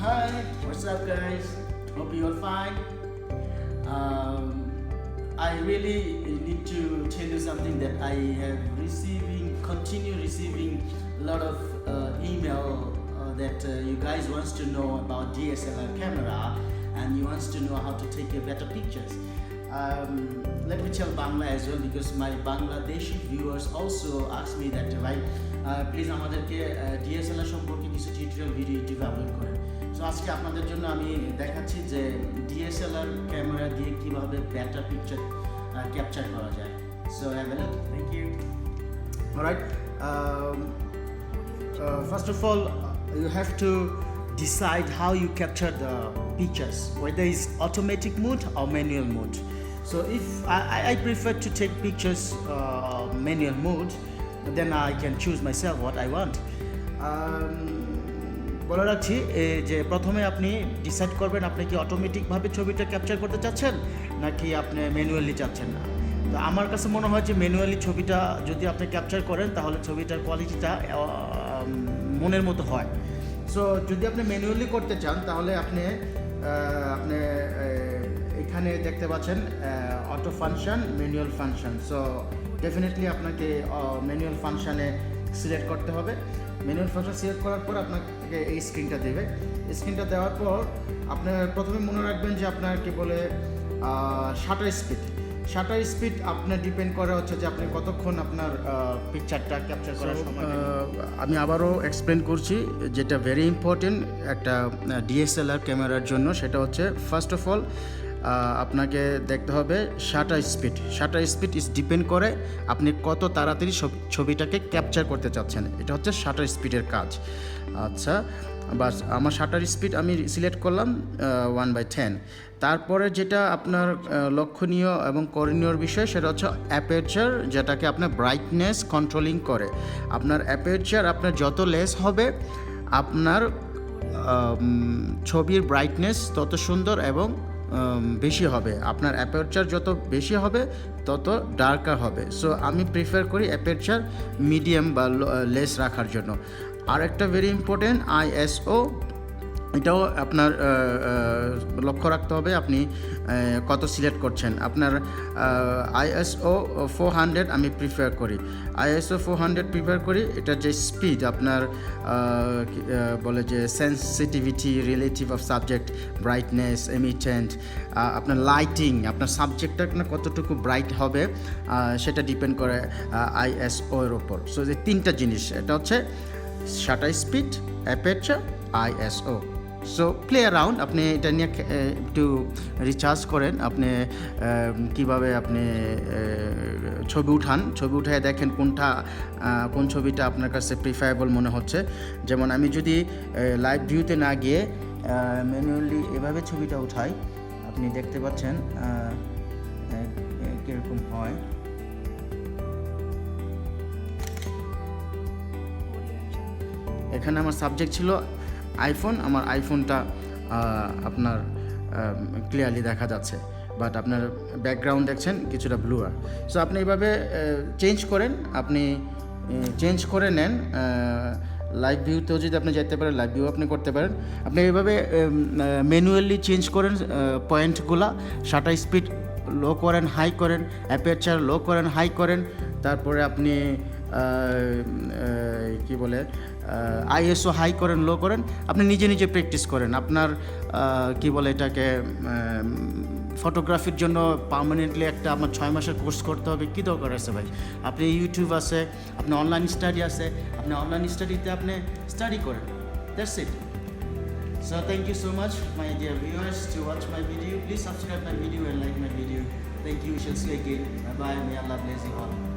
Hi, what's up, guys? Hope you're fine. I really need to tell you something that I have continue receiving a lot of email that you guys wants to know about DSLR camera and you wants to know how to take better pictures. Let me tell Bangla as well because my Bangladeshi viewers also ask me that right. Please আমাদেরকে DSLR সম্পর্কে কিছু tutorial video ইউটিউবে upload করেন। So আজকে আপনাদের জন্য আমি দেখাচ্ছি যে ডিএসএলআর ক্যামেরা দিয়ে কীভাবে বেটার পিকচার ক্যাপচার করা যায়। So have a look. Thank you. Alright, first of all you have to decide how you capture the pictures, whether it's automatic mode or manual mode. So if I prefer to take pictures manual mode, then I can choose myself what I want. বলে রাখছি যে প্রথমে আপনি decide করবেন আপনি কি অটোমেটিকভাবে ছবিটা capture করতে চাচ্ছেন নাকি আপনি ম্যানুয়ালি চাচ্ছেন না। তো আমার কাছে মনে হয় যে ম্যানুয়ালি ছবিটা যদি আপনি ক্যাপচার করেন তাহলে ছবিটার কোয়ালিটিটা মনের মতো হয়। সো যদি আপনি ম্যানুয়ালি করতে চান তাহলে আপনি এখানে দেখতে পাচ্ছেন auto function, manual function. So definitely আপনাকে ম্যানুয়াল ফাংশানে সিলেক্ট করতে হবে। ম্যানুয়াল ফাংশন সিলেক্ট করার পর আপনাকে এই স্ক্রিনটা দেবে। স্ক্রিনটা দেওয়ার পর আপনার প্রথমে মনে রাখবেন যে আপনার কি বলে শাটার স্পিড আপনার ডিপেন্ড করে হচ্ছে যে আপনি কতক্ষণ আপনার পিকচারটা ক্যাপচার করার সময়। আমি আবারও এক্সপ্লেন করছি যেটা ভেরি ইম্পর্টেন্ট একটা ডিএসএলআর ক্যামেরার জন্য, সেটা হচ্ছে ফার্স্ট অফ অল আপনাকে দেখতে হবে শাটার স্পিড ইজ ডিপেন্ড করে আপনি কত তাড়াতাড়ি ছবিটাকে ক্যাপচার করতে চাচ্ছেন। এটা হচ্ছে শাটার স্পিডের কাজ। আচ্ছা, বাস আমার শাটার স্পিড আমি সিলেক্ট করলাম 1/10। তারপরে যেটা আপনার লক্ষণীয় এবং করণীয় বিষয় সেটা হচ্ছে অ্যাপারচার, যেটাকে আপনার ব্রাইটনেস কন্ট্রোলিং করে। আপনার অ্যাপারচার আপনার যত লেস হবে আপনার ছবির ব্রাইটনেস তত সুন্দর এবং বেশি হবে। আপনার অ্যাপারচার যত বেশি হবে তত ডার্কার হবে। সো আমি প্রিফার করি অ্যাপারচার মিডিয়াম বা লেস রাখার জন্য। আর একটা ভেরি ইম্পর্টেন্ট আইএসও, এটাও আপনার লক্ষ্য রাখতে হবে আপনি কত সিলেক্ট করছেন। আপনার আইএসও 400 আমি প্রিফার করি। আইএসও 400 প্রিফার করি। এটা যে স্পিড আপনার বলে যে sensitivity, relative of subject, brightness, emittent, আপনার লাইটিং, আপনার সাবজেক্টটা আপনার কতটুকু ব্রাইট হবে সেটা ডিপেন্ড করে আইএসও এর ওপর। সো যে তিনটা জিনিস, এটা হচ্ছে shutter speed, aperture, ISO. So play around, আপনি এটা নিয়ে একটু রিচার্জ করেন। আপনি কিভাবে আপনি ছবি উঠায় দেখেন কোন ছবিটা আপনার কাছে প্রিফারেবল মনে হচ্ছে। যেমন আমি যদি লাইভ ভিউতে না গিয়ে ম্যানুয়ালি এভাবে ছবিটা উঠাই, আপনি দেখতে পাচ্ছেন কীরকম হয়। এখানে আমার সাবজেক্ট ছিল আইফোন, আমার আইফোনটা আপনার ক্লিয়ারলি দেখা যাচ্ছে, বাট আপনার ব্যাকগ্রাউন্ড দেখছেন কিছুটা ব্লুয়ার। সো আপনি এইভাবে চেঞ্জ করে নেন। লাইভ ভিউতেও যদি আপনি যেতে পারেন, লাইভ ভিউ আপনি করতে পারেন। আপনি এইভাবে ম্যানুয়ালি চেঞ্জ করেন পয়েন্টগুলা। শাটার স্পিড লো করেন, হাই করেন, অ্যাপারচার লো করেন, হাই করেন। তারপরে আপনি কি বলে আইএসও হাই করেন, লো করেন। আপনি নিজে প্র্যাকটিস করেন। আপনার কি বলে এটাকে ফটোগ্রাফির জন্য পার্মানেন্টলি আমার 6 মাসের কোর্স করতে হবে কী দরকার আছে ভাই? আপনি ইউটিউব আছে, আপনি অনলাইন স্টাডি আছে, আপনি অনলাইন স্টাডিতে আপনি স্টাডি করেন। That's it. So thank you so much my dear viewers to watch my video. Please subscribe my video and like my video. Thank you. We shall see you again. Bye bye. May Allah bless you all.